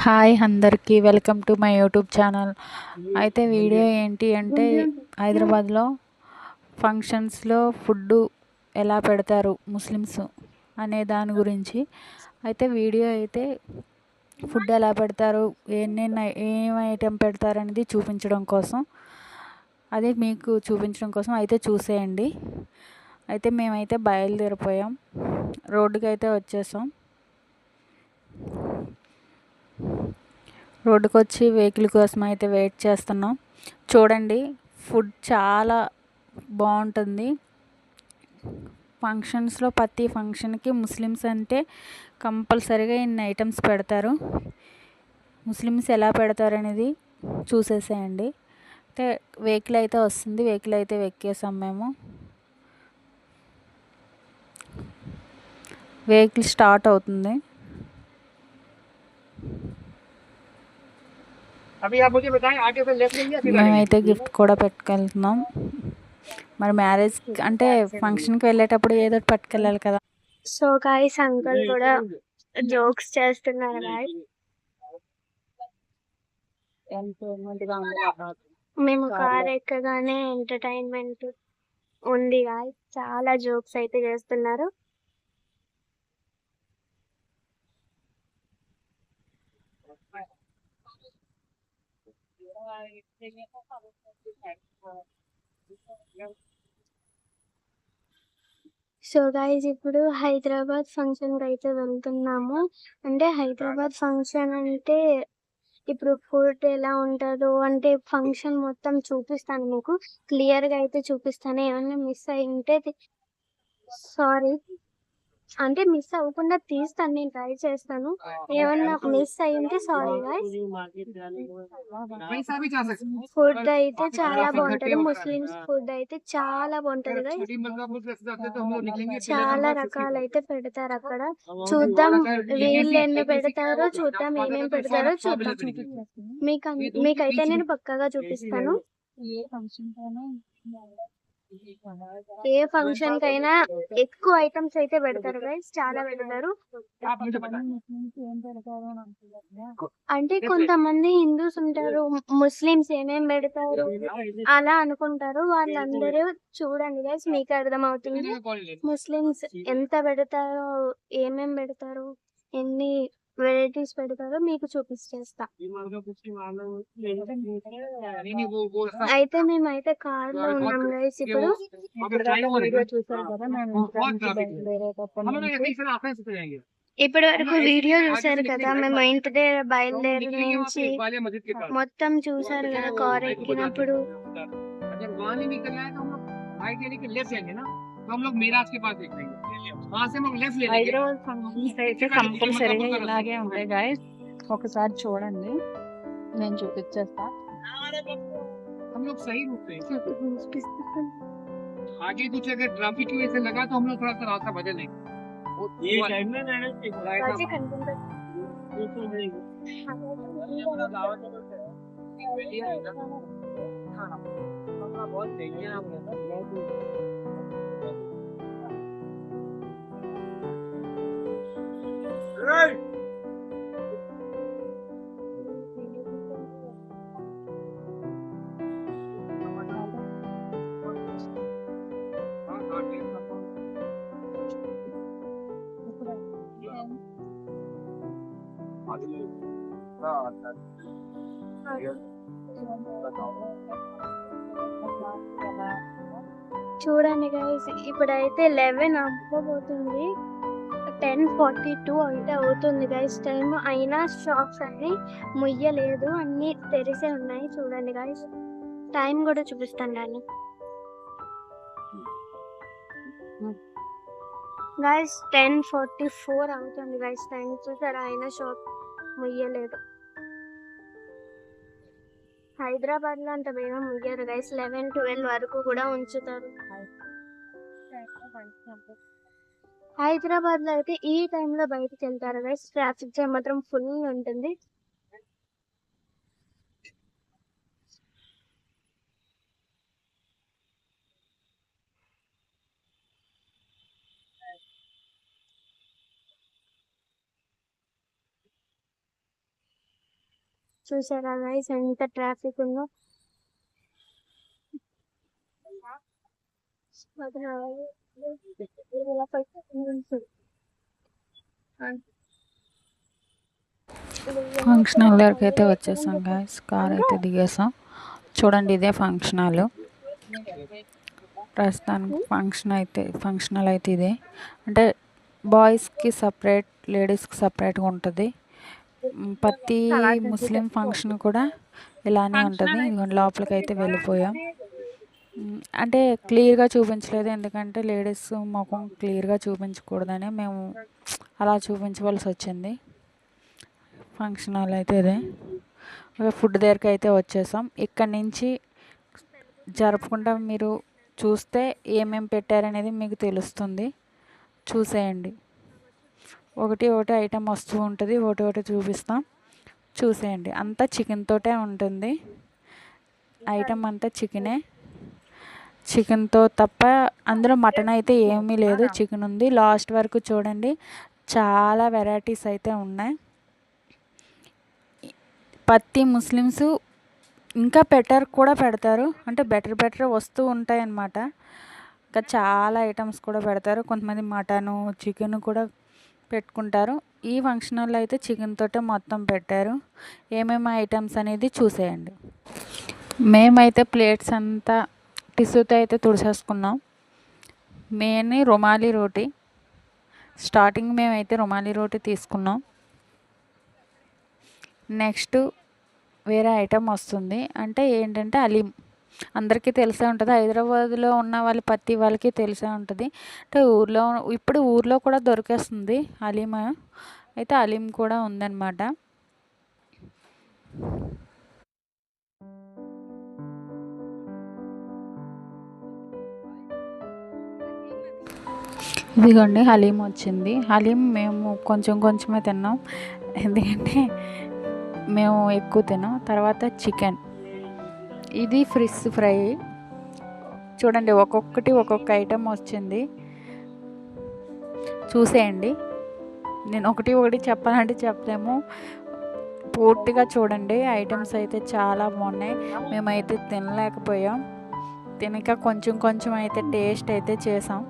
Hi అందరికీ welcome to my YouTube channel. అయితే video ఏంటి అంటే హైదరాబాద్లో ఫంక్షన్స్లో ఫుడ్డు ఎలా పెడతారు ముస్లిమ్స్ అనే దాని గురించి. అయితే వీడియో అయితే ఫుడ్ ఎలా పెడతారు, ఏం ఐటెం పెడతారు అనేది చూపించడం కోసం, అదే మీకు చూపించడం కోసం అయితే చూసేయండి. అయితే మేమైతే బయలుదేరిపోయాం, రోడ్డుకి అయితే వచ్చేసాం. రోడ్డుకి వచ్చి వెహికల్ కోసం అయితే వెయిట్ చేస్తున్నాం. చూడండి, ఫుడ్ చాలా బాగుంటుంది. ఫంక్షన్స్లో ప్రతి ఫంక్షన్కి ముస్లిమ్స్ అంటే కంపల్సరీగా ఇన్ని ఐటమ్స్ పెడతారు. ముస్లిమ్స్ ఎలా పెడతారు అనేది చూసేసేయండి. అయితే వెహికల్ అయితే వస్తుంది, వెహికల్ అయితే ఎక్కేసాం మేము. వెహికల్ స్టార్ట్ అవుతుంది. మేమైతే గిఫ్ట్ కూడా పెట్టుకెళ్తున్నాం. మరి మ్యారేజ్ అంటే ఫంక్షన్కి వెళ్ళేటప్పుడు ఏదో ఒకటి పట్టుకెళ్ళాలి కదా. సో గాయ్స్, అంకుల్ కూడా జోక్స్ చేస్తున్నారు గాయ్స్. మేము కార్ ఎక్కగానే ఎంటర్టైన్మెంట్ ఉంది గాయ్స్, చాలా జోక్స్ అయితే చేస్తున్నారు. సో గైస్, ఇప్పుడు హైదరాబాద్ ఫంక్షన్ కి అయితే వెళ్తున్నాము. అంటే హైదరాబాద్ ఫంక్షన్ అంటే ఇప్పుడు ఫుడ్ ఎలా ఉంటుందో అంటే ఫంక్షన్ మొత్తం చూపిస్తాను మీకు, క్లియర్ గా అయితే చూపిస్తాను. ఏమన్నా మిస్ అయి ఉంటే సారీ, అంటే మిస్ అవ్వకుండా తీస్తాను, నేను ట్రై చేస్తాను. ఏమన్నా మిస్ అయి ఉంటే సారీ గైస్. ఫుడ్ అయితే చాలా బాగుంటది, ముస్లిమ్స్ ఫుడ్ అయితే చాలా బాగుంటది గైస్. చాలా రకాలు అయితే పెడతారు అక్కడ. చూద్దాం వీళ్ళు ఎన్ని పెడతారో చూద్దాం, ఏమేమి పెడతారో చూద్దాం. మీకైతే నేను పక్కాగా చూపిస్తాను. ఏ ఫంక్షన్ కైనా ఎక్కువ ఐటమ్స్ అయితే పెడతారు గైస్, చాలా పెడతారు. అంటే కొంతమంది హిందూస్ ఉంటారు, ముస్లిమ్స్ ఏమేం పెడతారు అలా అనుకుంటారు. వాళ్ళందరూ చూడండి గైస్, మీకు అర్థమవుతుంది ముస్లిమ్స్ ఎంత పెడతారో, ఏమేం పెడతారు, ఎన్ని వెరైటీస్ పెడతారో మీకు చూపిస్తా. అయితే మేమైతే కార్ లో ఉన్నాం గైస్. ఇప్పుడు చూసారు కదా, ఇప్పటి వరకు వీడియో చూసారు కదా, మేము ఇంటి దగ్గర బయలుదేరి నుంచి మొత్తం చూసారు కదా. కార్ ఎక్కినప్పుడు హైదరాబాద్ ఫంక్షన్స్ అయితే కంపల్సరీగా ఇలాగే ఉంటాయి గాయస్. ఒకసారి చూడండి, నేను చూపించేస్తా. आगे कुछ अगर ट्रैफिक की वजह से लगा तो हम लोग थोड़ा सा रास्ता बदल लेंगे। ये टाइम में చూడండి గైస్, ఇప్పుడైతే 11 అవ్వబోతుంది, 10:42 అయితే అవుతుంది గైస్ టైం. అయినా షాప్స్ అన్ని ముయ్యలేదు, అన్ని తెరిసే ఉన్నాయి. చూడండి గైస్, టైం కూడా చూపిస్తాను దాన్ని గైస్. 10:44 అవుతుంది గైస్ టైం. చూసారా, అయినా షాప్ ముయ్యలేదు. హైదరాబాద్ లో అంత వేగం ముయ్యారు గైస్, 11-12 వరకు కూడా ఉంచుతారు. హైదరాబాద్ లో అయితే ఈ టైంలో బయటకు వెళ్తారు గైస్, ట్రాఫిక్ జామ్ మాత్రం ఫుల్ ఉంటుంది. చూసారా గైస్ ఎంత ట్రాఫిక్ ఉందో. ఫంక్షన్ హాల్ దగ్గరికి అయితే వచ్చేసాం గాయస్. కార్ అయితే దిగేసాం. చూడండి ఇదే ఫంక్షన్ హాల్. ప్రస్తుతానికి ఫంక్షన్ హాల్ అయితే ఇదే. అంటే బాయ్స్కి సపరేట్, లేడీస్కి సపరేట్గా ఉంటుంది. ప్రతి ముస్లిం ఫంక్షన్ కూడా ఇలానే ఉంటుంది. ఇదిగోండి లోపలికి అయితే వెళ్ళిపోయాం. అంటే క్లియర్గా చూపించలేదు, ఎందుకంటే లేడీస్ ముఖం క్లియర్గా చూపించకూడదని మేము అలా చూపించవలసి వచ్చింది. ఫంక్షన్ హాల్ అయితే ఇదే. ఫుడ్ దగ్గరికి అయితే వచ్చేసాం. ఇక్కడ నుంచి జరపకుండా మీరు చూస్తే ఏమేమి పెట్టారనేది మీకు తెలుస్తుంది. చూసేయండి. ఒకటి ఐటెం వస్తూ ఉంటుంది, ఒకటి చూపిస్తాం. చూసేయండి. అంతా చికెన్ తోటే ఉంటుంది. ఐటెం అంతా చికెన్తో తప్ప అందులో మటన్ అయితే ఏమీ లేదు, చికెన్ ఉంది. లాస్ట్ వరకు చూడండి, చాలా వెరైటీస్ అయితే ఉన్నాయి. ప్రతి ముస్లిమ్స్ ఇంకా కూడా పెడతారు, అంటే బెటర్ వస్తూ ఉంటాయి అన్నమాట. ఇంకా చాలా ఐటమ్స్ కూడా పెడతారు. కొంతమంది మటను, చికెన్ కూడా పెట్టుకుంటారు. ఈ ఫంక్షన్ హాల్లో అయితే చికెన్ తోటే మొత్తం పెట్టారు. ఏమేమి ఐటమ్స్ అనేది చూసేయండి. మేమైతే ప్లేట్స్ అంతా టిష్యూతో అయితే తుడిచేసుకున్నాం. మెయిన్ రుమాలి రోటీ. స్టార్టింగ్ మేమైతే రుమాలి రోటీ తీసుకున్నాం. నెక్స్ట్ వేరే ఐటెం వస్తుంది, అంటే ఏంటంటే హలీం. అందరికీ తెలిసే ఉంటుంది, హైదరాబాద్లో ఉన్న ప్రతి వాళ్ళకి తెలిసే ఉంటుంది. అంటే ఇప్పుడు ఊర్లో కూడా దొరికేస్తుంది హలీం. అయితే హలీం కూడా ఉందన్నమాట. ఇదిగోండి హలీం వచ్చింది. హలీం మేము కొంచెమే తిన్నాం, ఎందుకంటే మేము ఎక్కువ తిన్నాం. తర్వాత చికెన్, ఇది ఫిష్ ఫ్రై. చూడండి ఒక్కొక్క ఐటెం వచ్చింది, చూసేయండి. నేను ఒకటి చెప్పాలంటే చెప్పలేము, పూర్తిగా చూడండి. ఐటమ్స్ అయితే చాలా బాగున్నాయి. మేమైతే తినలేకపోయాం, తినక కొంచెం అయితే టేస్ట్ అయితే చేసాం.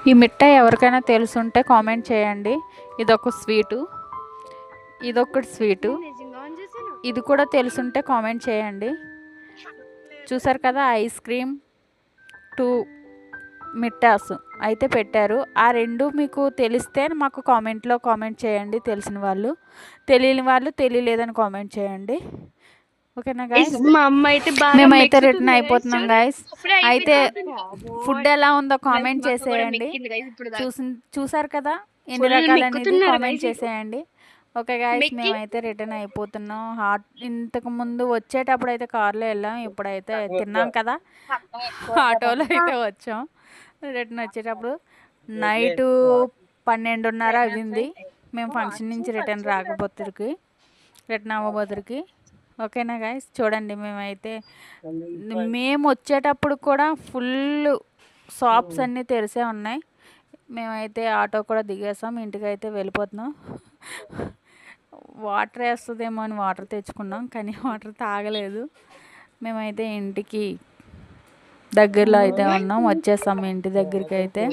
ఈ మిఠాయి ఎవరికైనా తెలుసుంటే కామెంట్ చేయండి. ఇదొక స్వీటు, ఇదొకటి స్వీటు. ఇది కూడా తెలుసుంటే కామెంట్ చేయండి. చూసారు కదా, ఐస్ క్రీమ్ 2 మిఠాస్ అయితే పెట్టారు. ఆ రెండు మీకు తెలిస్తే మాకు కామెంట్లో కామెంట్ చేయండి. తెలిసిన వాళ్ళు, తెలియని వాళ్ళు తెలియలేదని కామెంట్ చేయండి. ఓకేనా గైస్? మేమైతే రిటర్న్ అయిపోతున్నాం గైస్. అయితే ఫుడ్ ఎలా ఉందో కామెంట్ చేసేయండి. చూసారు కదా ఎన్ని రకాలనేది కామెంట్ చేసేయండి. ఓకే గైస్, మేమైతే రిటర్న్ అయిపోతున్నాం. ఇంతకు ముందు వచ్చేటప్పుడు అయితే కార్లో వెళ్ళాం, ఇప్పుడైతే తిన్నాం కదా ఆటోలో అయితే వచ్చాం. రిటర్న్ వచ్చేటప్పుడు నైట్ 12:30 అయింది మేము ఫంక్షన్ నుంచి రిటర్న్ అవ్వబోతురికి. ఓకేనా గైస్? చూడండి, మేము వచ్చేటప్పుడు కూడా ఫుల్ షాప్స్ అన్నీ తెరిసే ఉన్నాయి. మేమైతే ఆటో కూడా దిగేసాం, ఇంటికైతే వెళ్ళిపోతున్నాం. వాటర్ వేస్తుందేమో అని వాటర్ తెచ్చుకున్నాం, కానీ వాటర్ తాగలేదు. మేమైతే ఇంటికి దగ్గరలో అయితే ఉన్నాం, వచ్చేసాం ఇంటి దగ్గరికి అయితే.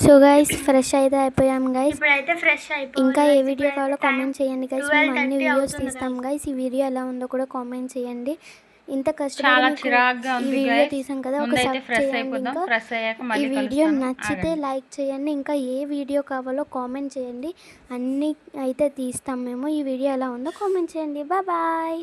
సో గైస్ ఫ్రెష్ అయితే అయిపోయాం గైస్. ఇప్పుడైతే ఫ్రెష్ అయిపోయాం. ఇంకా ఏ వీడియో కావాలో కామెంట్ చేయండి గైస్. మేము అన్ని వీడియోస్ తీస్తాం గైస్. ఈ వీడియో ఎలా ఉందో కూడా కామెంట్ చేయండి. ఇంత కష్టపడి ఈ వీడియో తీసాం కదా, ఒక సబ్ చేయండి. ఇంకా ఈ వీడియో నచ్చితే లైక్ చేయండి. ఇంకా ఏ వీడియో కావాలో కామెంట్ చేయండి. అన్నీ అయితే తీస్తాం మేము. ఈ వీడియో ఎలా ఉందో కామెంట్ చేయండి. బాయ్.